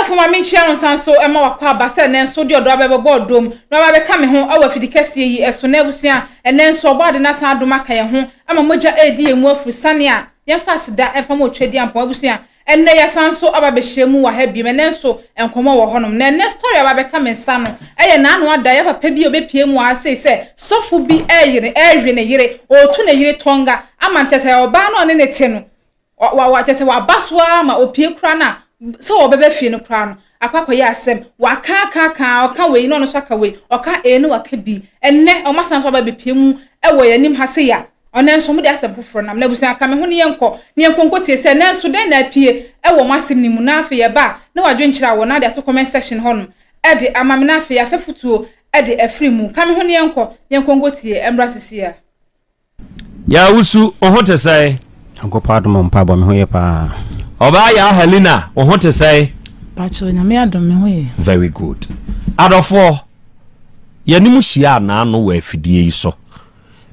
for my min chair on so Emma wakwa basa and then so the other board dome no ba be come home our fidikesi yi eso na busia and then so board na san do maka ye ho ama moja edi emu afu sania ye fast da efa mo twedi ampo abusia and na yasan so aba be hyemu wa ha bi me nen so enkomo wo honom na next story aba be come nsa no eye na anu ada ye papa bi obepie mu ase se sofu bi ehwe ne yire otu ne yire tonga ama ntese oba no ne te no wa tese wa baswa ma opie kra na so obebe fie no kra no akwakoye asem waka oka we no so aka we oka enu waka bi enne o masan so aba be pie mu ewo yanim ha se ya onen so mu de asem foforo nam na busia aka me ho ne yenko nkotie se na so den na pie ewo masem ni mu na afi ye ba na wadwenkyira wo na de to comment section honum e de amame na afi ya fefutuo e de afri mu ka me ho ne yenko nkotie embra sisia ya usu ohote sai agopa do mpa bo me ho ye pa oba ya Helena ohote sai pacho nyame adom me ho ye very good adofo yanimu hia na anu wa afidie yi so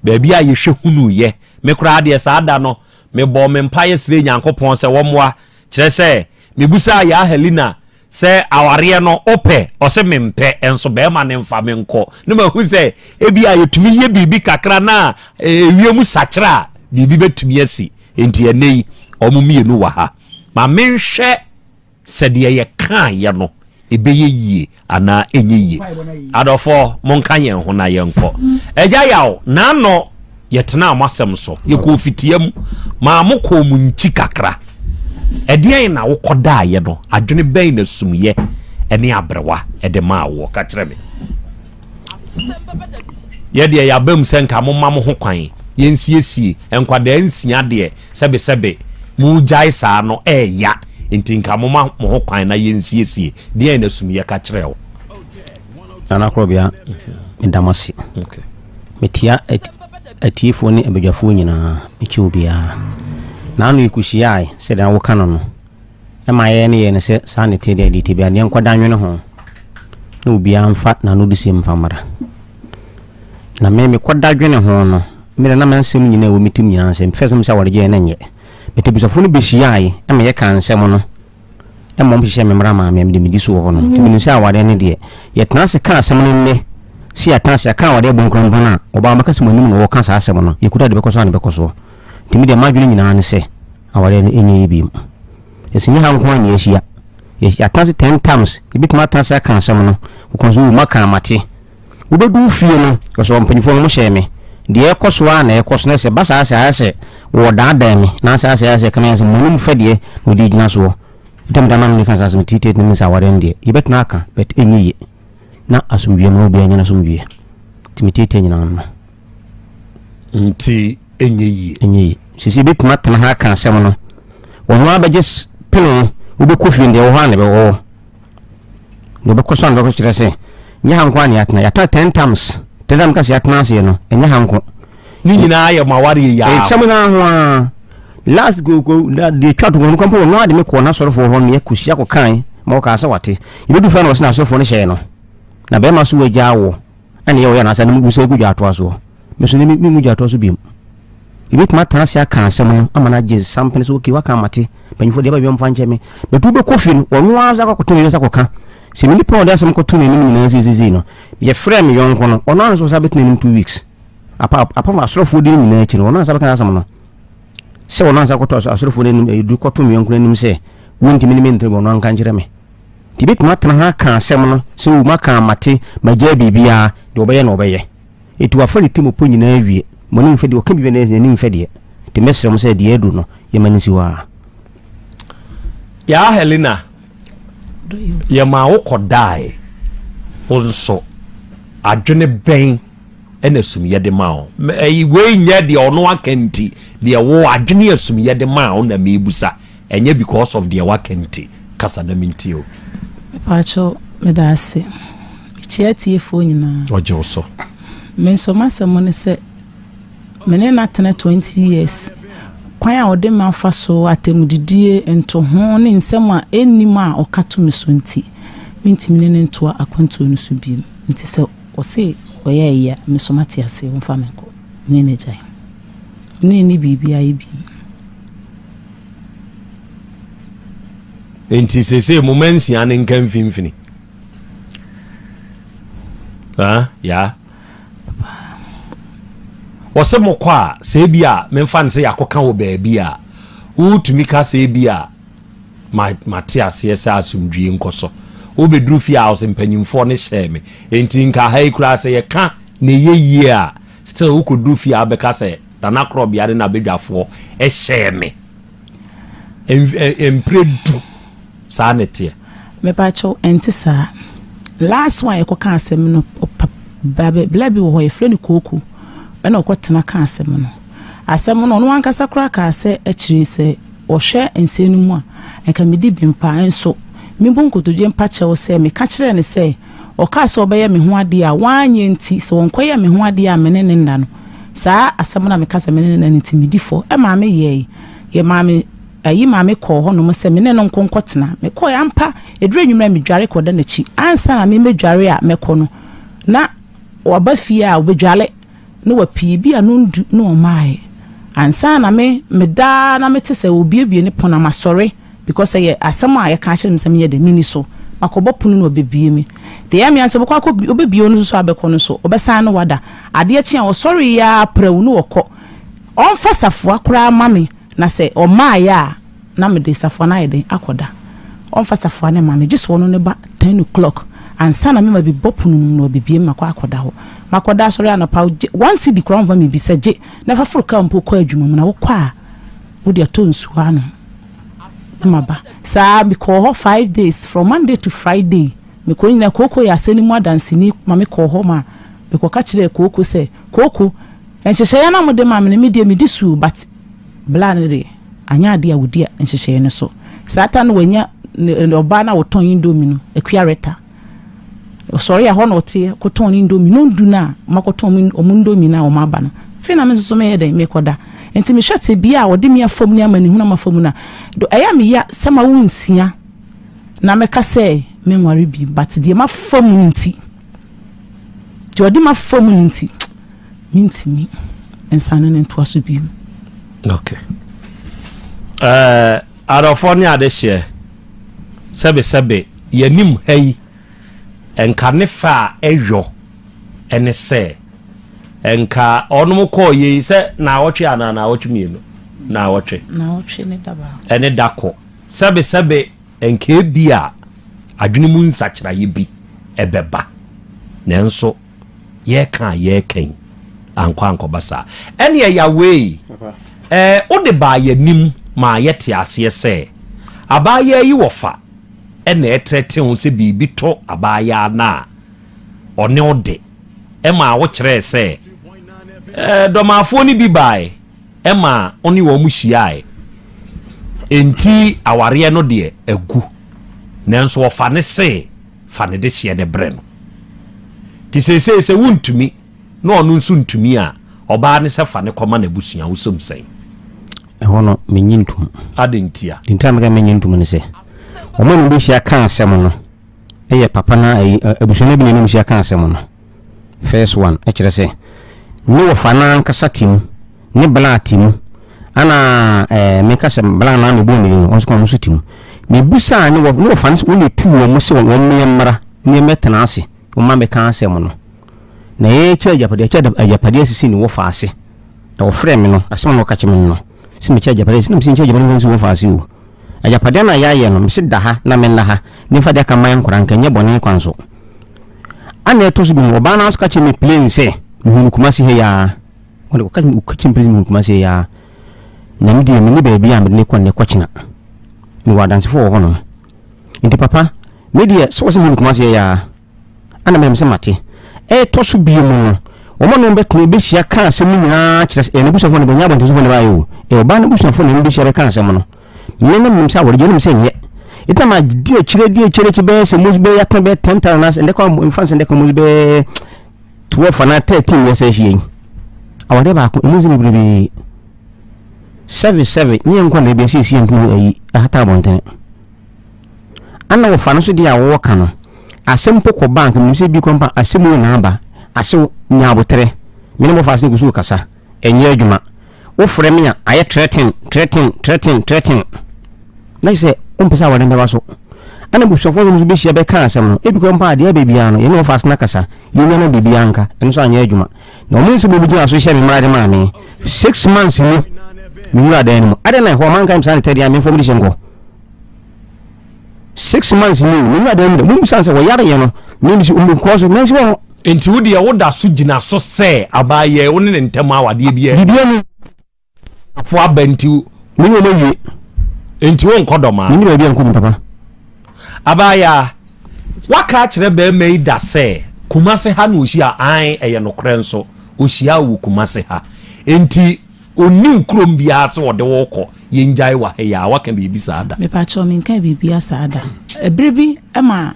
baabi a yehwe hunu ye me kura de sa ada no me bo me mpaye sire nyankopon se womwa kire se me busa ya Helena se aware no ope o se me mpe enso be ma ne mfa me nko ne ma hu se ebi a yetumi ye bibi kakra na wiemu sakra bibi betumi asi enti enei omumienu wa ha ma menhwe se de ye kan ye no ebeye yie ana enye yie adofo monka yen ho na yenko eja yawo na no yetena amasem so yeko fitiam ma moko mu nchi kakra edian na wokoda ye no adwene ben na sumye ene abrewa ede ma wo ka kire me ye de ya bam senka mo ma mo ho kwan yensiesie enkwada nsia de sebe mu jai sa no ya intinka mo ma mo ho kwan na yensiesie de na sumye ka kire wo Nana Krobea ndamasi okay metia atiefo ni abadwafo nyina echi obia na anu ikuhia se da wo kano no e ma ye ne se sanity de dite bia ne nkwada nwene ho na obia mfa na no disi mfamara na me kwada dwene ho no me na mansem nyina wo mitim nyina nsem fesom sa wore je na nye metebusafo no behia e ma ye kan nsem no e mom hye me mra ma me de medi so ho no tibinu sa wade ne de ye tena se kan asem no ne si atanse kan wade bonkron bana oba makasi manim no wo kan sa asem no ye kuda de bekoso na bekoso timi de madwene nyina ne se aware ne enye bi esini ha nko anya ehia ye atanse 10 times ebituma atanse kan asem no ukonzo maka mate ubedu fie no so mpanyifo no hye me de ekoso a na ekoso na se basa ase wo dada me na ase kan ase munum fadie no di gina so tamdama no kan ase tite no sa aware ndie yebetuna aka bet enye na asumwie no obi anya na asumwie timitite nyina no nti enye sisi bituma tana ha kan asem no wono abaje pelo ubekofi ndie wo ha ne be wo no bekoso no bekoso kire se nya hanko ani atna yata 10 times tedam kasi atna se no enya hanko ni nyina aye mawari ya semina ho last go de twatu ko nkompo no ade me ko na soro fo ho me kusia ko kan ma o ka asa wate ibedu fa no se na soro fo ne hye no na be ma so waja wo ane ye wo ya na sa ne mu se guja ato aso me so ne mi guja ato aso bi ibetuma tansia kan asem no amana je sample so ki waka mate banyifo de ba bi mfa nche me betu be kofi no wonu aza ko to ne sa ko ka se mi nipa ode asem ko to ne ni na zizi no ye frame yonko no ono an so sa bet ne 2 weeks apa ma asrofo de ni na akiri ono sa be kan asem no se ono sa ko to asrofo ne ni du ko to mi yonko ni se wonti mi ni mentre bo no an kan kire me tibet ma tan ha kan asem no se wo maka mate maja bibia de obeye no obeye etu afani timo po nyina awie mo ni mfedi o kan bi ne ni mfedi te mesre mo se de edu no ye manisi wa ya Helena ye ma wo kodai onso adwene ben ena sumye de ma o we nya de ono akanti de wo adwene asumye de ma o na mebusa enye because of the wakanti kasa na minti o pacho medase chiati efo nyina oje oso men so masamo ne se mene na tena 20 years kwan a ode manfa so atemudidie ento ho ne nsem a enima okato misonti mintimi ne nto akwanto no so bi nti se o se oye ya misomati ase mfa menko ne ne jai ne ni bibia yi bi enti sese momensi ane nkan finfini ya wose mokwa se bia memfa nse yakoka wo baabi a wutumi ka se bia Matias yesa asumdwie nkoso wo bedru fi house mpanyimfo ne hyeme enti nka hai kura se ye ka ne yeye a still wo kodru fi abeka se Nana Krobea na bedwafo hyeme empredu sa netie me pacho entisa last one ekoka asem no babe blabi wo efreni koku na okotena ka asem no no ankasa kura ka ase akiri se ohwe ensenu mu a enka medi bimpa enso mimbo nkotodwe mpache wo se me ka kire ne se oka so obeye me ho ade a wanye nti se wonkoye me ho ade a menene nda no saa asem na me ka se menene nti medifo e ma me ye ma me ayi maame ko ho no mo se me ne no nkonkotena me ko ya mpa edure nwumra me dware ko da na chi ansa na me medware a me ko no na waba fie a obedwale no wapie bi a no ndu no omae ansa na me da na me tese obiebie ne pona masore because ye asem a ye ka kire me se me ye de mini so makobo punu no obebie me de ya me anso bokwa ko obebie no so abekọ no so obesan no wada ade a chi a sorry ya prawu no wokọ on fasafo akura mame na se o maaya na me de safo na yede akoda on fa safo na mama just wono ne ba 10 o'clock ansa na me ma bi bopunu no bibie makwa akoda ho makoda sori anopa once di crown ba me bi seje na fa furu ka mpo ko adwuma mu na wo kwa wo de atonsu ano maba sa bi ko ho 5 days from Monday to Friday me ko nyina koko ya seni mu adansi ni ma me ko ho ma be ko ka kire koko se koko enhyehyɛ ya na mo de ma me me de me disu but blanere anya ade a wodi a nhyehyɛ ne so satan wanya oba na woton indomie no akuareta sorry a hono te koton indomie no ndu na makoton omundomie na o maba no fe na me so me yede me koda enti me hwete bia wode me afom ni amani huna mafamu na do aya me ya sama wunsia na me ka se me nware bi but de mafam nti de wode mafam nti mintimi ensane ne to aso bi. Okay. Arafoni adehye sebe yanim hay enka ne fa eyo ene se enka onum ko ye se na wotwe ana na wotwe mienu na wotwe ne daba ene dako sebe enka bia adwene mu nsakira ye bi ebeba nenso ye kan ankwa basa ene ya we ode ba yanim ma yete ase se abaya yi wofa ene etrete ho se bibi to abaya na one ode ma wo kire se domafo ni bi bai ma oni wo mu hia enti aware no de agu nanso wofa ne se fa ne de hie ne bre no ti se wuntumi no onu nso ntumi a oba ne se fa ne koma na busua wo som sen hono menyintum adentia dinta mega menyintum ne se omo no bihia kan asem no eye papa na abusua bi ne bihia kan asem no first one e kire se ni wo fana nkasa tim ni bla tim ana me kasa bla na no boni no onso ko tim me busa ni wo fana se woni tu wo mo se wo me mara ni metena ase wo ma me kan asem no na ye cha ajapade asisi ni wo faase na wo frɛ me no asem no ka kye me no si me cha ajapade si na me si cha ajapade no si wo faase o ajapade na ya ye no me si da ha na me na ha ni fa de ka man nkora nka nye bɔne kwanso ana eto so bi mo ba na aso ka kye me plain se me hunu kuma si he ya wole ka kye me plain me hunu kuma si ya na me de me ni ba bia me ne kwa ne kwachina me wa dance for ho no ndi papa me de so so hunu kuma si ya ana me se mate to so bi mu omo no beto be hia kan asem nyina kire ne busafo ne banya bonto so ne bayo oba ne busafo ne be hia kan asem no me ne mum sa wore je ne se ye ita ma di akire ki be se mu be ya kan be 10,000 nas ende ko infancy ende ko mu be 12 na 13 years hie awade ba ko emu zimi bi 77 ni enko na be se sie ntu ayi ahata bontene anna wo fa no so di awo ka no asem poko bank mi se bi kompa asem na aba aso nyabotere mini mo faase gusu kasa enye adwuma wo frɛ me a aye threaten na se pesa wa demba so ana busuafo no be hia be kan asem no ebi ko mpa de bebia no ye no fast na kasa ye nya na bebia nka enso anya adwuma na o munse bobu gina so hia me mara de ma me 6 months ni mi wura dan mu ade na ho man kan san tedi am information go 6 months ni mi wura dan mu san se wo yare ye no mi si ko so nansi wo enti wo de wo da so gina so se abaye wo ne ntem awade bibia ni afo abenti mi no wie enti wo nkodoma mi ni bia nko papa abaya waka kire be mai da se kumase ha no ohia an eye no kre nso ohia wu kumase ha enti oni krom bia se wode woko ye njai wa he ya waka be bi saada me pa cho min kan bibia saada ebribi ema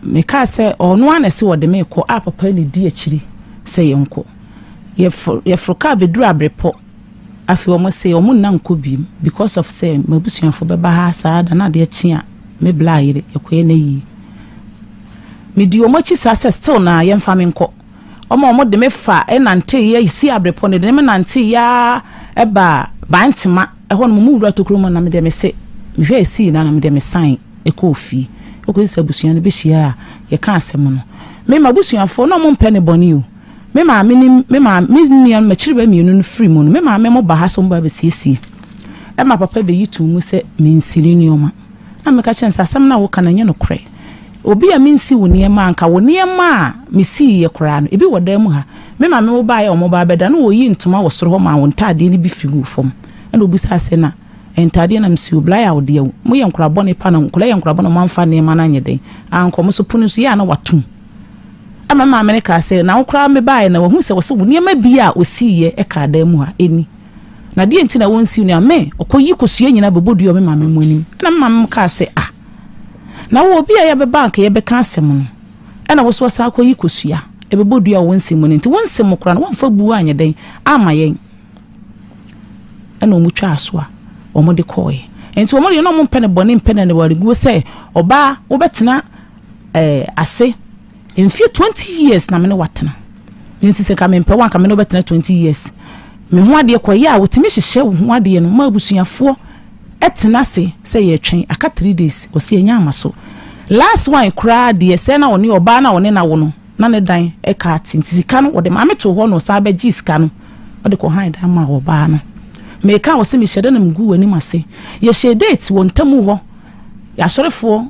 me ka se ono ana se wode me ko apapa ni di akiri se yenko ye froka be duru abrepo afi omo se omo nan ko bi because of say mabusuafo be ba ha saada na de chia me blaire ekwe na yi me di omo chi sa still na ye mfa me nko omo de me fa e nante ye isi abrepo ne de me nante ya eba bantima e ho no mu wura tokromo na me de me se me hwe isi na me de me sign e ko ofi e ko se busuan be hia ye ka asem no me mabusuafo no mo mpe ne boni o me ma me ma chiri ba mienu no free mu no me ma me mo ba ha so mba be siesie e ma papa be yitu mu se me nsiri ni oma na me ka chensa asem na wo kana nye no kre obi a minsi wo niema anka wo niema a misi ye kra no ebi woda mu ha me ma me wo ba ya o mo ba beda no wo yi ntoma wo soro ho ma wo ntade ni bi figu fom na obi sa se na entade na msi obla ya ode ya mo ye nkra bone pa na nkla ye nkra bone manfa niema na nyeden anko mo so punu so ya na watum ama ma me ka se na wo kra me ba ya na wo hu se wo se wo niema bi a osi ye e ka da mu ha eni na die ntina wo nsi ni ame okoyi kosua nyina bebodu yo me ma me monim na ma me ka se na wo obi a ye be bank ye be ka asem no e na wo so sa akoyi kosua e bebodu ya wo nsi mo nti wo nsi mo kra na wo mfa bu anya den ama yen e na omutwa aso a omo de koy enti omo de no mo mpene bone mpene ne wari go se oba wo betena ase emfie 20 years na me ne watena nti se ka me mpe wan ka me no betena 20 years me ho ade koy a wotimi hyehye ho ade no ma busuafo etena se ye twen aka 3 days o se enya amaso last one kra de se na woni oba na woni na wo no na ne dan e ka tintisika no wode ma meto ho no sa ba gi sika no wode ko han dan ma oba no me ka wo se me hyede na mgu wani mase ye she date won tamu ho ya sorefo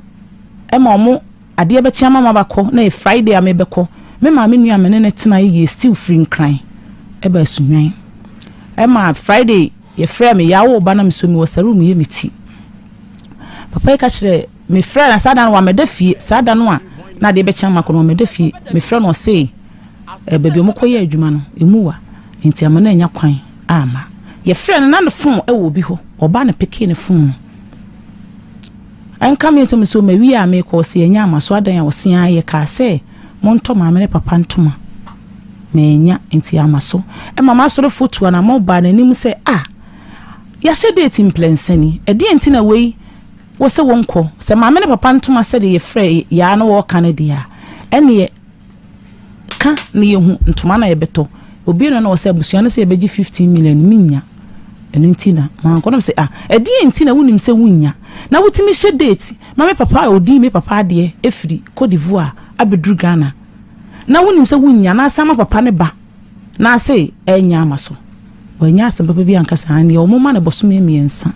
e ma omo ade be chiama ma bakọ na Friday ame beko me ma me nua me ne tena ye still free nkran e ba sunwan e ma Friday ye frɛ me ya wo ba na me so me wo saru me ye meti papa ka kire me frɛ na sada no wa me da fie sada no a na de be chiama ko no me da fie me frɛ no say baby mo koye adwuma no emuwa nti amana anya kwan ama ye frɛ no na no phone e wo bi ho oba na peke ne phone an kam yeto me so me wi a me ko se anya amaso adan a wo se aye ka se mo nto ma me papa ntoma me nya nti amaso e mama soro foto na mo ba na nim se ya she date implensani e de nti na wei wo se wonko se ma me papa ntoma se de ye frɛ ya na wo kan de ya ene ka na ye hu ntoma na ye beto obi no na wo se abusua na se ye beji 15 million minya ene nti na ma nko na se e de nti na wonim se wunya na wotimi she date ma me papa odi me papa de efiri Cote d'Ivoire abedru Ghana na wonim se wunya na sama papa ne ba na se enya amaso wanya asem papa bi ankasa ani o moma na bosome miensa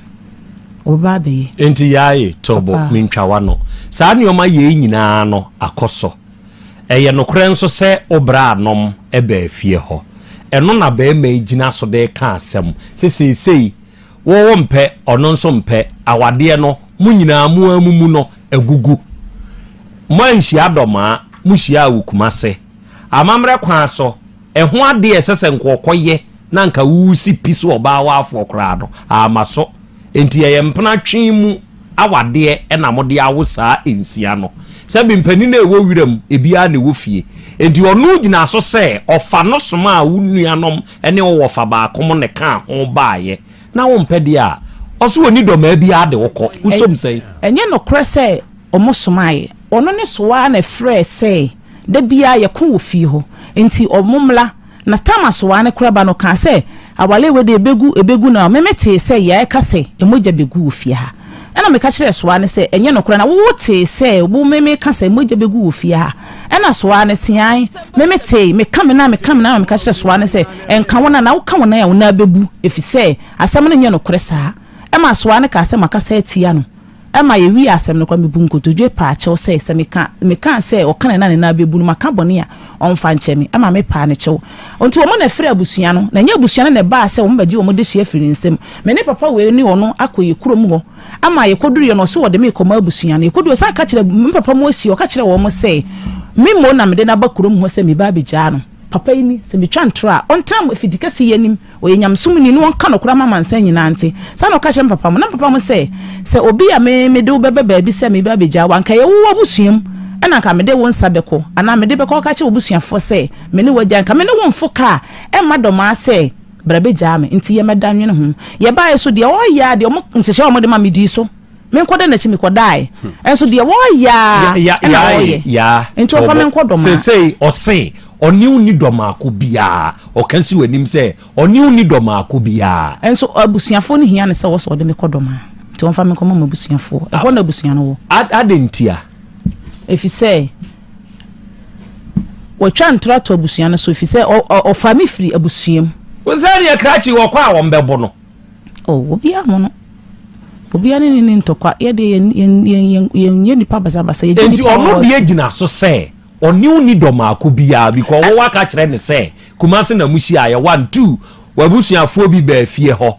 oba beye enti yae tobo mintwa no saa ne oma ye nyina no akoso eye no kren so se obra anom eba afie ho eno na ba ema gina so de ka asem sei wo mpe ono nso mpe awade no mu nyina mu amumu no agugu manhia adoma mu hia awukumase amamre kwa so eho ade esese nkokoye na nka wusi piso oba wa afọ krado amaso enti ye mpena twen mu awade e na mode awosa ensia no sabi mpani na ewo wiram ebia na ewo fie enti onu gina so se ofa no soma a wunuanom ene wo fa ba kom ne ka ho baaye na wo mpede a oso oni do ma bia de wokọ usom sei enye no kre se omosomaye ono ne soa na frɛ se de bia ye ko wo fie ho enti omomla na tama so wane kraba no ka se awale we de ebegu na memete se ye ka se emoja begu ofie ha ɛna me ka kyerɛ soa ne sɛ enye no kora na wote sɛ wo meme ka sɛ mogya begu wo fie ha ɛna soa ne sian meme te me ka me na me ka kyerɛ soa ne sɛ enka wona na wo ka wona ya wona bebu efi sɛ asɛm no nye no kora saa ɛma soa ne ka sɛ maka sɛ atia no ɛma ye wi asɛm no kwa me bu nkotodwe pa akyɛw sɛ me ka sɛ ɔka na ne na bebu no maka bɔne a ɔmfa nkyɛ me ɛma me pa ne kyɛw onti wo mo na frɛ abusua no na nya abusua no na ba sɛ wo mbagye wo mo de hye afiri nsɛm me ne papa we ni ɔno akɔyɛ kurom hɔ ama ye koduru no so wo de me kɔma abusua no ye kodu sa ka kyerɛ me papa mo ahyi ɔka kyerɛ wo mo sɛ me mo na me de na ba kurom hɔ sɛ me ba begya no papa yi ni se me twa ntra ontam afidika se yanim o yenyamsum ni no ka no kora mama nsan nyina nte sa no ka hye papa mo na papa mo se obi a me de wo bebe ba bi se me ba begya wanka ye wo abusuam ana ka me de wo nsa beko ana me de beko ka kye obusuafo se me ne wagya nka me ne wo mfo ka e madoma se bra begya me nti ye medanwene ho ye ba ye so de o ya de o mo nhyehyɛ o mo de ma me di so me nkoda na chi me kodai enso de wo ya nti o fa me nkodoma sei o sei oni uni dɔmaako bia ɔkansi w'anim sɛ oni uni dɔmaako bia enso abusuafo no hia ne sɛ wo so de me kodoma nti on fa me kɔma abusuafo ɛhɔ na abusua no wo adentia efi sɛ wo twa ntra to abusua no so efi sɛ o fa me firi abusuam wo sɛ ne krachi wo kwa wo mbɛbo no obi amu no obi ani ni ntokwa ye de ye nipa basa ye nti ono de agina so sɛ oni uni dɔmaako bia because wo waka kyerɛ ne sɛ kumase na muhia ye 1 2 wabusuafo bi ba fie hɔ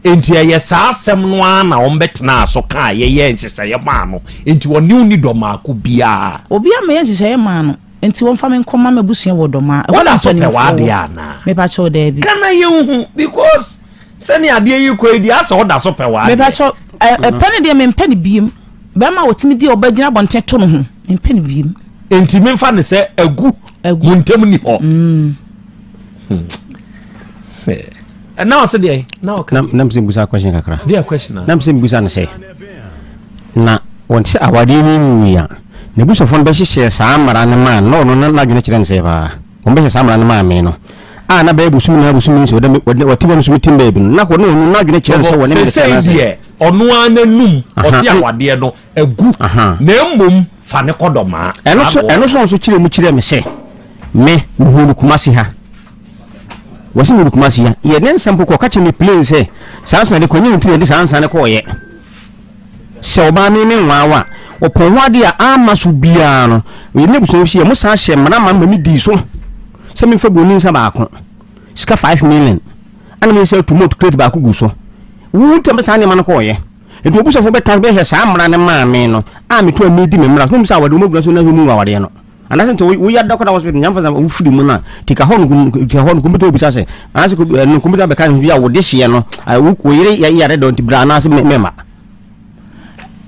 enti ye saa asɛm no ana wo mbɛtena so ka ye nhyehyɛ ma no enti oni uni dɔmaako bia obi ama ye nhyehyɛ ma no enti won fa me nkɔma mabusua wo dɔma wona so pe wa de ana me pa cho da bi kana ye hu because sani ade yi kɔ di asa oda so pe wa me pa cho pene de me mpene biem ba ma wotimi di obagina bonte to no ho me mpene biem enti me mfa ne sɛ agu muntam ni hɔ na o se de na o na mse busa question kakra dia question na mse busa ne sɛ na won se awade ni ya ne busa fon be hyehyɛ saa mara ne ma no no na dwene kyerɛ ne sɛ ba won be hyehyɛ saa mara ne ma me no a na ba busum na busum ni so watiba musum tim ba bi na ko no na dwene kyerɛ sɛ won ne sɛ sɛ ɔno ananum ɔse awade no agu na mmom fa ne kodoma ɛno so kyerɛ mu kyerɛ me sɛ me hu kumasi ha wasi mu kumasi ha ye ne nsampo ko ka kyerɛ me plane sɛ sansa de konye ntire de sansa ne ko ye sɛ oba me me nwawa opon wade a ama so bia no we ne buso hye mo sa hye mara ma me di so sɛ me fa boni nsa ba ko sika 5 million ana me sɛ tomato crate ba ko gu so wu ntam sa ne ma no ko ye etu obusafo beta be hye saa mra ne ma me no a me to amedi me mra so sa wade mo gura so na mu wade no anase nto wo ya dokota hospital nyamfa za wo fudi mu na tika ho no computer obusa se anase no computer be kan bia wo de hye no wo yire ya de don't bra na se mema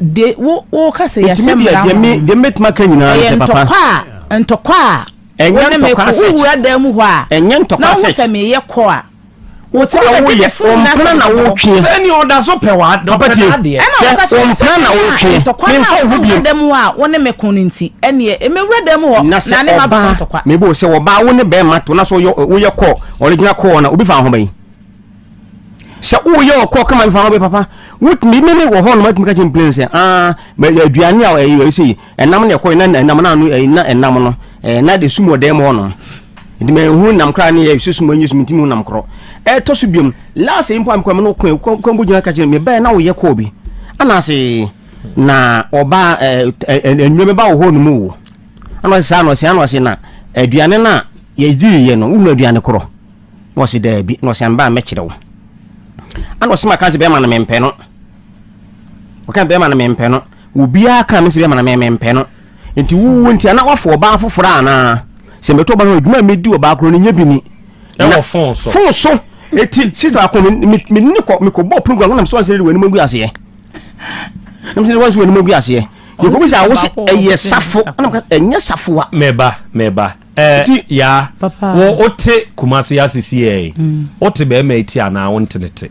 de wo ka se ya shemra de metma kan nyina se papa ntokwa enye ntokwa se wo da mu ho a enye ntokwa se na wo se me ye ko a wote wo ye ompana na wo twe sani oda so pe wa papa tie ompana na wo twe me mfa ho bi dem a wo ne me koninti ene e me wura dem ho na ne ma ba ntokwa me bo se wo ba wo ne be ma to na so wo ye ko original ko na obi fa ho ban se wo ye ko kama me fa ho be papa wot me wo ho no ma tumika chem plane se aduane a e sei enam ne ko na enam na no enam no na de sumo dem ho no ndi me hu nam kra ne ye susumo nyi sumtim hu nam kro to so biom last impo am kwam no ko bugina ka chem me ba na wo ye ko bi ana se na oba enweme ba wo ho no mu wo ana se ano se na aduane na ye di ye no hu aduane kro no se da bi no se amba me kire wo ana se maka se be ma na me mpe no o kan be ma na me mpe no obi aka me se be ma na me mpe no enti wu nti ana wafo oba afoforo ana se meto ba no adwuma medi oba akro no nya bi ni na fon so eti sister akọ me ni ko bo program na so ansere wani magu ase na me se wanso wani magu ase ye ko bi sa wo se eye safo na ka enye safo a meba ya wo ote kumase asisi e ote be ma eti ana wo ntenete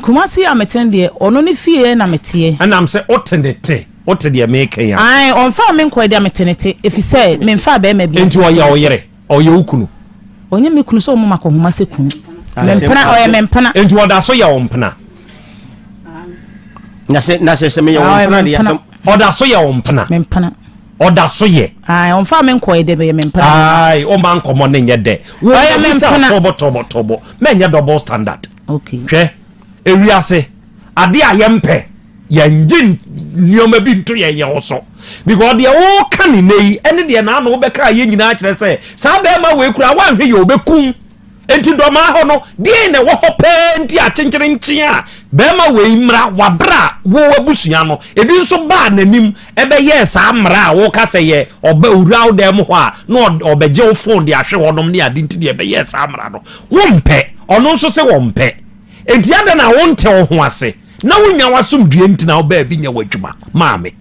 kumase ya metende ono ni fie na metie ana am se otenete ote de make ya ai on fa me nko de metenete efise me mfa be ma bi enti oye ukunu onye me kunu so mo makohoma se kunu mempana oye mempana enti woda so ya ompana na se me yon pana oda so ye ompana mempana oda so ye ai on fa me nkoy de be mempana ai o man komo ne nye de wo ye mempana tobo me nye double standard okay hwe ewiase ade a yempe yenjin nioma bi nto ye so because de o kan nei ene de na no be ka ye nyina kire se sa be ma we kura wan hwe ye obekum enti doma ho no de ne wo hope enti a chenchire nchi a be ma we mra wabra wo abusua no ebi nso ba nanim ebe ye sa mra wo ka se ye oba uraw dem ho a no obeje wo phone de ahwe honom ne ade enti de ebe ye sa mra no wo mpe ono nso se wo mpe enti ada na wo nte wo ho ase na wonya wasum due enti na wo ba bi nya wadwuma maame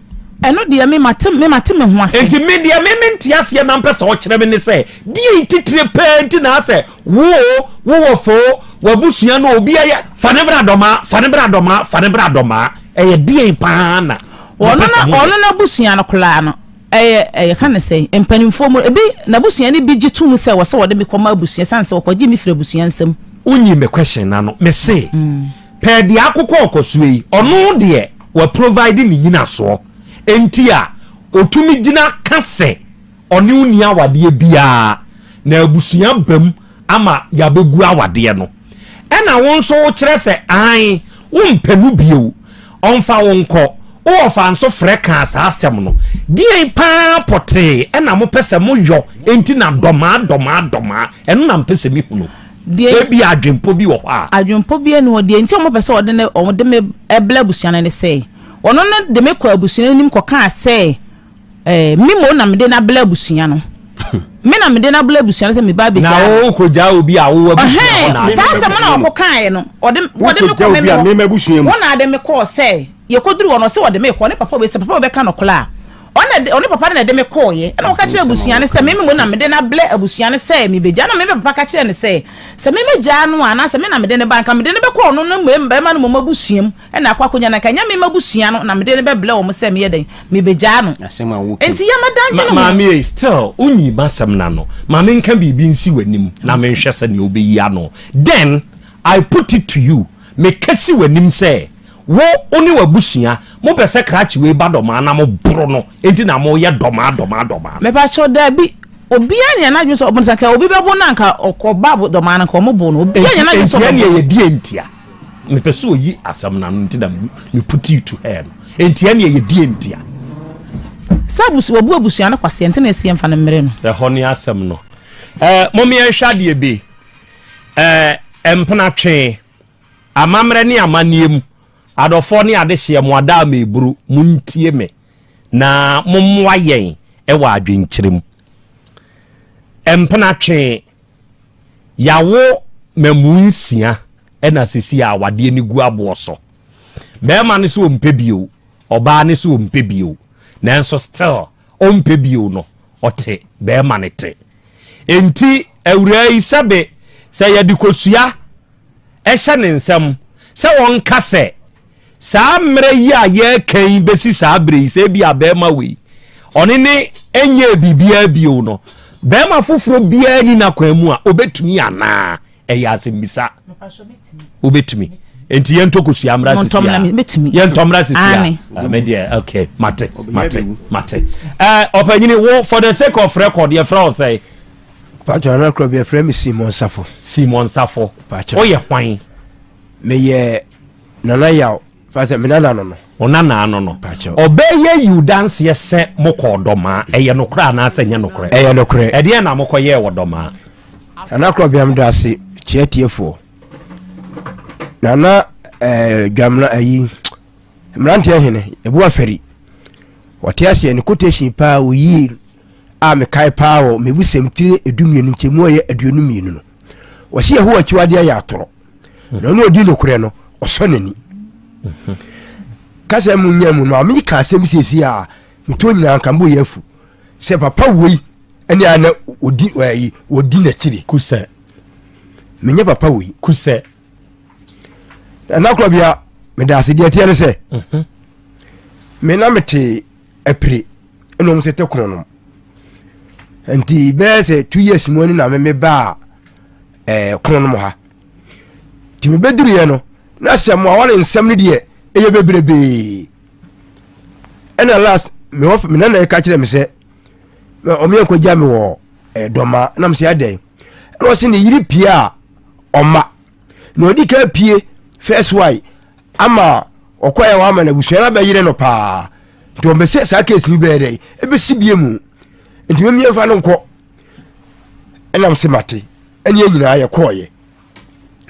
eno de me mate me ho ase enti media me ase na mpesa o kire me ne se die titire penti na ase wo fo wabusua no obi aye fane bra doma eye die pa na ono na busua no kula no eye ka ne se empanimfo mo ebi na busua ne bi gitum se wo se wo de me koma busua sanse wo kwaji mi fira busua nsam unyi me question na no me se pe de akokọ okosue ono de wa provide ni nyina so enti a otumi gina kase oni uni awade bia na abusua bam ama yabegu awade no ena won so wo kire se an wo mpanu bio onfa wonko wo fa nso freka asasem no die pa pote ena mo pese mo yo enti na doma eno na mpese mi hunu die bi adwempo bi wo ha adwempo bi eno die enti mo pese wo de me ebla abusua ne se ono na de me kwa abusua nim kwa ka se mimo na me de na bla abusua no me na me de na bla abusua se me ba be na wo ko ja obi a wo abusua na sa mo na wo kan no ode me ko me abusua mo na de me ko se ye koduru wono se wode me ko ne papa be se papa be ka no kla one papa na de me ko ye na wo ka kire abusua ne se me na me de na bla abusua ne se me be ja na me papa ka kire ne se me ja no ana se me na me de ne banka me de ne be ko no na me ma no mo mabusuam na akwa konya na kanya me mabusua no na me de ne be bla wo mo se me ye den me be ja no asema wo enti ya madan no mami still unyi basam na no mami nka bibi nsi wanim na me hwɛ se ne obeyi ano then I put it to you me kasi wanim se wo oni wabusua mo pese krachi we ba doma na mo bro no enti na mo ye doma me ba cho da bi obi anya na dwo so obonsa ka obi be bo na nka okoba doma na ko mo bo no obi anya na dwo so enti ye di entia me pese oyi asam na no enti na me put it to her enti anya ye di entia sabus wabu abusua na kwase enti na esi emfa na mmere no the honey asam no mommy ehwade be empna twe amamre ne amaniem adofo ne adehye mo ada meburu muntie me na momwa yen ewa adwenkyerem empna twe yawo mamunsia ena sisi awade ni gu aboso bema ne so ompebio oba ne so ompebio nanso still ompebio no ote bema ne te enti awurai sabe se yadikosua ehye ne nsem se won kase sa mre yi a ye kan besi sa bre se bia bema we oni ne enye bibia bio no bema foforo bia ni na kwamu a obetumi ana eya asembisa obetumi enti ye ntokosua amra sisi ye ntomra sisi media okay mate opanyini wo for the sake of record ye fra say Pacho na Krobea frame Simon Safo Pacho oye hwan me ye nana yaw fa me nana no onana no Pacho obeye you dance ye se moko doma eye no kra na ase nye no kra e de na moko ye wodoma ana Krobea mdase chietiefo nana gamna ayi mrante hene ebu aferi watiase ni quotation pa oyi a me kai pawo me busem tire edumienu nchemu ye aduonumienu no wahye ho achiwade ya atoro na no odi nokure no osonani kasa mu nyamu no amika asem sisi a mitonyina nkambo yafu se papa woi ene ana odi na chiri kuse menye papa woi kuse na Krobea me da se die tiere se me na mete apre eno mo se tekrono no enti be se 2 years mo ni na me ba krono mo ha ti me beduru ye no na se mo awale nsam ni de eye bebrebe ena last me of me na e ka kire me se o me ko gya me wo doma na me se adan ena o se ne yiri pia oma na odi ka pie first why ama okoya wa ma na busuana ba yire no pa to me se sa case ni be dey e be sibie mu nti me mie fa no nko ena me se mate ene nyina ye koye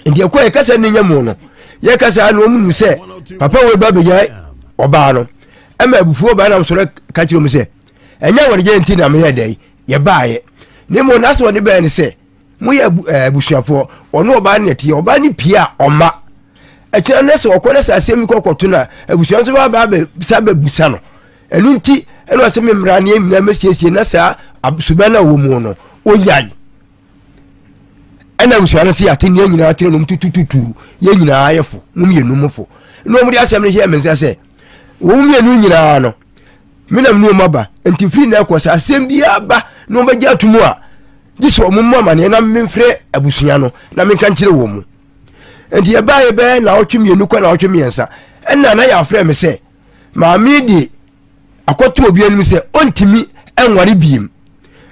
ndi ye koye kasa ne nyamu no ye kasa no mu se papa we ba be ya oba no ema abufuo ba na msoro ka kire mu se enya won je nti na me ye dey ye baaye ne mo na so ne be ne se mu ye abusuafo ono oba ne tie oba ni pia oma ekira ne se okole sa asemi kokoto na abusuanso ba sabe busa no enu nti enu asemi mra ne emina mesiesie na sa suba na wo mu no oyai ena abusuanso si atini nyina atini no tutututu ye nyina ayefo mu mienu mufo no mu di asem ne ye mense se wo mienu nyina no mina mnu maba enti free na ko sa asem bia ba no ba gya tumu a diso mu mama ne na memfre abusua no na menka nkire wo mu enti ye ba ye be na otwemienu kwa na otwemiensa enna na ya frɛ me se maami di akoto obi anim se ontimi enware biem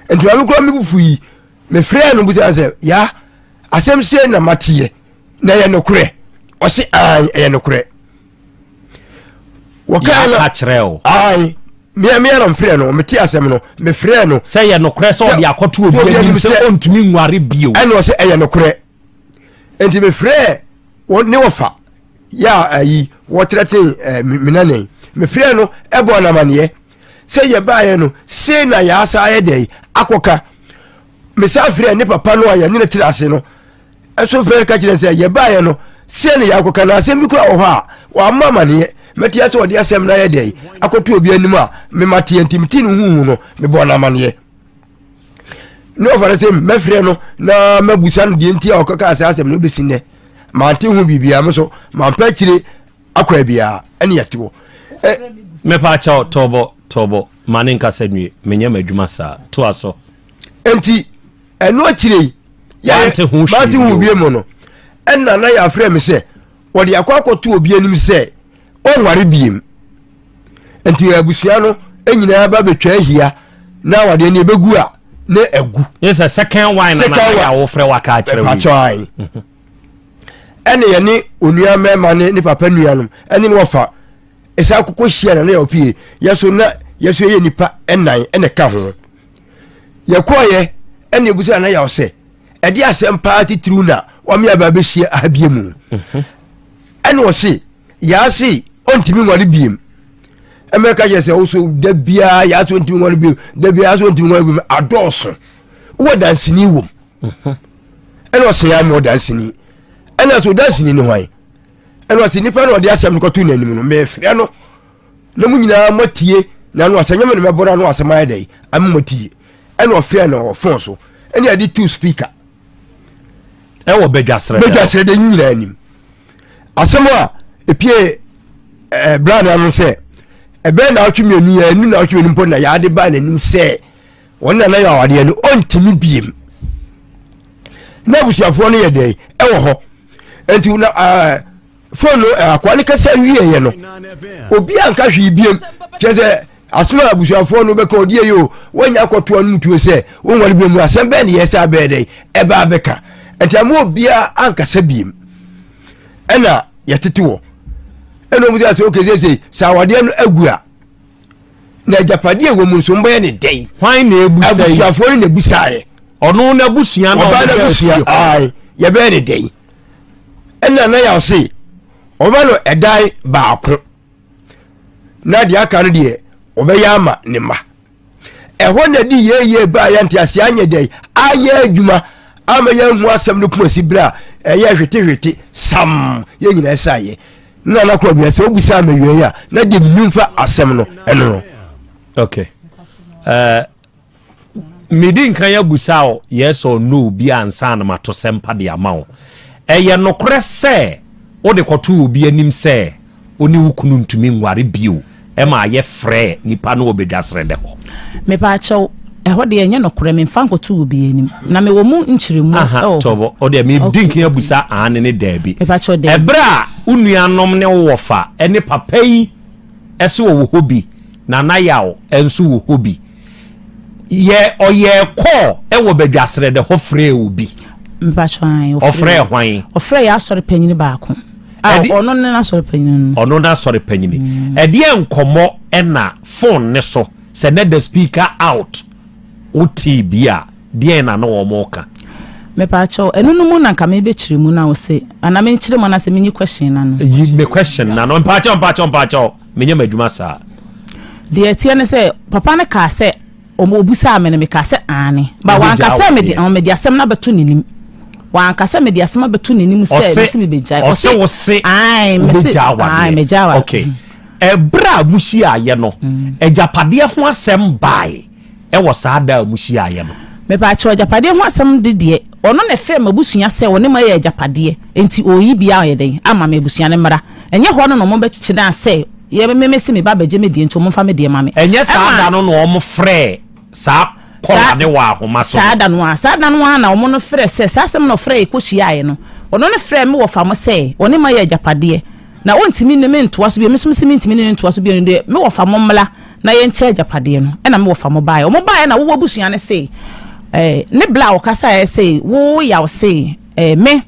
enti maami kro me bufu yi me frɛ no buta se ya asem se na matie na ye nokure o se ai ye nokure wakala akreo ai me na mfrɛ no meti asem no me frɛ no se ye nokure so di akoto obi anim se ontimi nware bio eno se ye nokure enti me frɛ ne wofa ya ayi wotrete minane me frɛ no ebo na mane se ye baaye no se na ya asa ye dey akoka me sa frɛ ne papa no aya ne tirase no eso frɛ ka kire se ye baaye no se ne ya akoka na se mi kura wo ha wa mama ne meti ase wo de asem na ye dey akoto obi anim a me mate intimity no hu no me bo na mane no fara se me frɛ no na mabusa no de nti a okaka ase asem no besine manti hu bibia me so man pa kire akwa bia ene yatewo me pa cha tobo manin ka senwe menye madwuma sa to aso enti eno akire ya manti hu bie mo no enna na ya frɛ me se wode akwakoto obi anim se onware biem enti abusua no enyina ba betwa ahia na wade ne begu a ne agu yes a second wine na ya wo frɛ waka akire wi ene ye ni onua mema ni papa nuanom ene ni wofa esa akoko hia na ya opie yeso ye nipa enan ene ka ho ye koye ene ebusa na ya ose edi asem party true na o me aba be hia abie mu ene wo se ya se ontimi ngware biem emeka ye se wo so da bia ya so ontimi ngware biem da bia so ontimi ngware biem adoso wo dansini wo ene wo se ya mo dansini ena so dansini ni hwan ena so nipa no de asem ko tu nanim no me frɛ no na mu nyina matie na no asanya me mebora no asema ya dai am matie ena ofia na ofon so ena adi two speaker wo bedwasre de nyina anim asema epie brand am se ebe na atwemi anu ya anu na atwemi mpo na ya de ba na nim se wonna na ya wade no ontimi biem na busuafo no ye dai ewo ho enti na phone akwani kasa wiye ye no obi anka hwi biem cheze asma abusuafo no be ka odie yo wanya akoto anu mutuo se wonwale biem asem be ne yesa abede eba abeka enti amu obi anka sabiem ena yetetewo eno mu se okeze sawade no agua na japade wo mu so mboye ne dei hwan na ebusa abusuafo ne busae ono na busua na oba ai ye be ne dei ena na ya se oba no edai baako na dia aka no de obeya ama ne ma eho na di ye ba ya ntiase anye dei anye adwuma ama ya hu asem no pumasi bra ye hwete sam ye nyina saye na kwa bia se obusa amawie ya na de mmfa asem no eno no okay midi nkan ya busao yes or no bi ansa na mato sempa de amawo eye nokore se wo de koto obi anim se oni wukunu ntumi nware bio e ma ye frɛ nipa no obedwasre de ho me pa chaw ɛhɔ de enye no kore me mfa nkoto obi anim na me wo mu nkyere mu tobo o de me dinkin abusa ane ne daabi e pa cho de ebra unuanom ne wofa ene papa yi ese wo hobi na na yawo enso wo hobi ye oye ko e wo badwasere de ho frɛ obi mpa cho an ofrɛ hwan ofrɛ ya sɔre panyini baako ono ne na sɔre panyini ono na sɔre panyini e de enkomo na phone ne so se ne the speaker out uti bia de na no wo moka me pa cho enu no mu na nka me be kyire mu na wo se ana me kyire mu na se menyi question na no yi me question na no pa cho menye madwuma sa de etie ne se papa ne ka se obusa me ne me ka se ane ba wan ka se me de asem na beto nenim wan ka se me de asem beto nenim se me bejai o se ai me se ai me jawa okay ebra muhia ye no ejapade ho asem bai e wo saada muhia ye no me pa cho ejapade ho asem de ono ne fe mabusua se woni ma ye ejapade enti oyi bia ye den ama me busua ne mra enye ho no mo bechi dan se ye me se me ba beje me de enti mo fa me de ma me enye saada no mo frɛ sa kola ne wa homa so saada no na omo no frɛ se sa asem no frɛ ko hia ye no ono ne frɛ me wo fa mo se woni ma ye ejapade na ontimi ne me ntoa so bi me so me ntimi ne ntoa so bi ne me wo fa mo mla na ye nche ejapade no e na me wo fa mo bae o mo bae na wo busua ne se ne bla o kasa e say wo ya o say me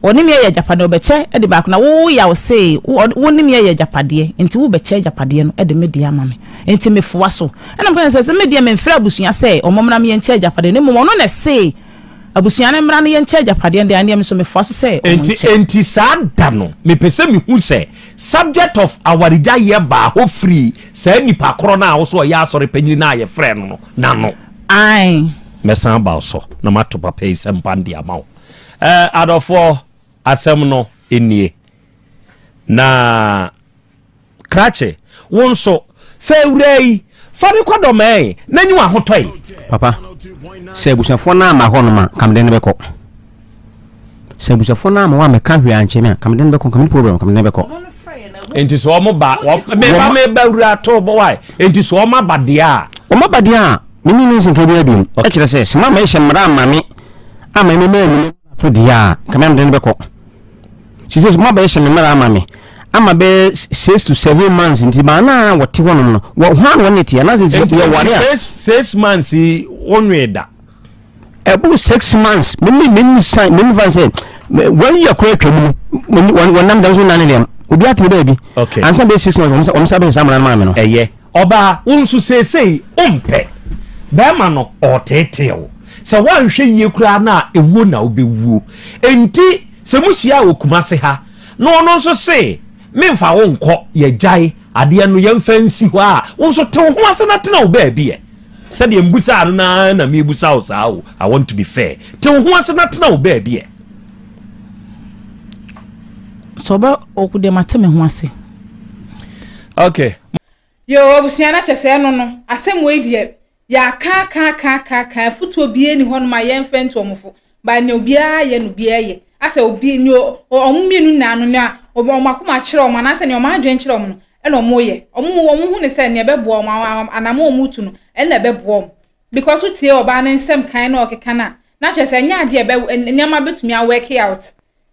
oni me ye japade obeche e de back na wo ya o say woni me ye japade enti wo beche japade no e de me dia ma me enti me foa so e na me say me dia me mfra abusua say o momra me ye nche japade ne mo no na say abusua ne mra ne ye nche japade de ane me so me foa so say enti sa da no me pese me hu say subject of our ye ba ho free say nipa kro na wo so ya asore panyini na ye frɛ no na no ai mesan ba so na mato papa yi sempande amawo adofo asem no enie na krache wonso fewrei fami kodomai nanyu ahotoi papa se busafo na ma hono ma kamden beko se busafo na ma wa me ka hwe anche me kamden beko kamden problem kamden beko enti so omo ba me ba wura to bo wai enti so omo badia mimi ni nsin kebi adum e kire se sima ma ehye mra mame ama me to dia kamden beko sisi ma ba ehye mra mame ama be 6 to 7 months nti ba na wote hono no wo hwan won ti na sisi ye ware 6 months onweda ebu 6 months mimi van say when you are twam when nam dan so na ne dem obi ati baby ansa be 6 months on sabe samra mame no eye oba unsu sesei ompe bema no otetewo se wanhwe yie kura na ewuo na obewuo enti se muhia okumase ha no ono nso se memfa wo nkɔ ye gyae ade no yemfa nsi hɔ a wo nso te ho ase na tena wo baabi e se de mbusa no na mebusa wo saa wo I want to be fair te ho ase na tena wo baabi e so ba okude mateme ho ase okay yo obusua na kyese no asem we die ya ka futu obi eni hɔ no ma yemfa nto omfo ba ne obi a ye no bi eye ase obi ni omumienu na no na omakoma kyerɛ o ma na se ne o ma adwen kyerɛ o no e no mo ye omu hu ne se ne bɛbo o ma anamo omutu no e na bɛbo o because utie oba ne nsɛm kan na okeka na kyese nya ade e nyama betumi a work out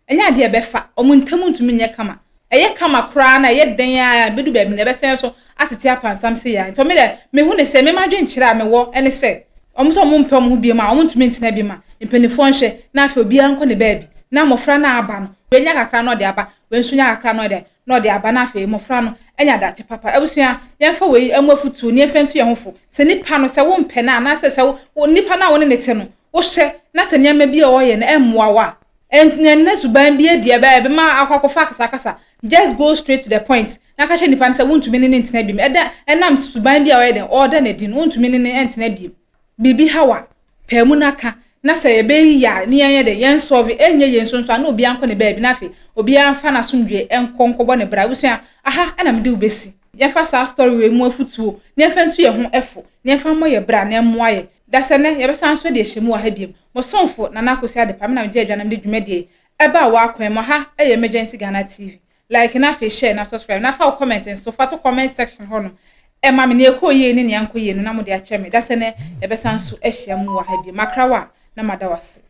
nya ade e bɛfa omu ntamu ntumi nye kama eye kama kra na ye den ya bedu ba mi ne bɛsɛn so atete apansam se ya nto me de me hu ne se me ma adwen kyerɛ a me wo ene se omu so omu mpɛ omu bi ma omu ntumi ntina bi ma mpanifo nhwe na afa obi anko ne baabi na mofra na aba no wenya kakra no de aba wensunya kakra no de aba na afa mofra no enya dache papa abusua yemfa we amuafutu ne yemfa ntu ye hofo se nipa no se wo mpɛ na se nipa na wo ne te no wo hye na se nyama bi o ye na emmoa wa enna suban bi edi ebe ma akwakofa kasa just go straight to the point na ka hye nipa no se wo ntumi ne ntina bi enam suban bi o ye den order na di no ntumi ne ntina bi bibi hawa pɛmu naka na se ebe ya ni yen de yen solve enye yen so na obi anko ne baabi na fe obi anfa na somdwe enkonkobo ne bra wusua aha ana mede ubesi yen fa sa story we mu afutuo ne fa ntu ye ho efo ne fa mo ye bra na emmoa ye da se ne ye be san so de hyemu wa ha biem mo sonfo na na kosi ade pam na je adwanam de dwumade eba wa akwan mo ha eye emergency Ghana TV like na fe share na subscribe na fa comment so fa to comment section ho no ma me ne ekoye ne ne ankoye no na mo de ache me da se ne e be san so ehia mu wa ha bi makrawa na madawase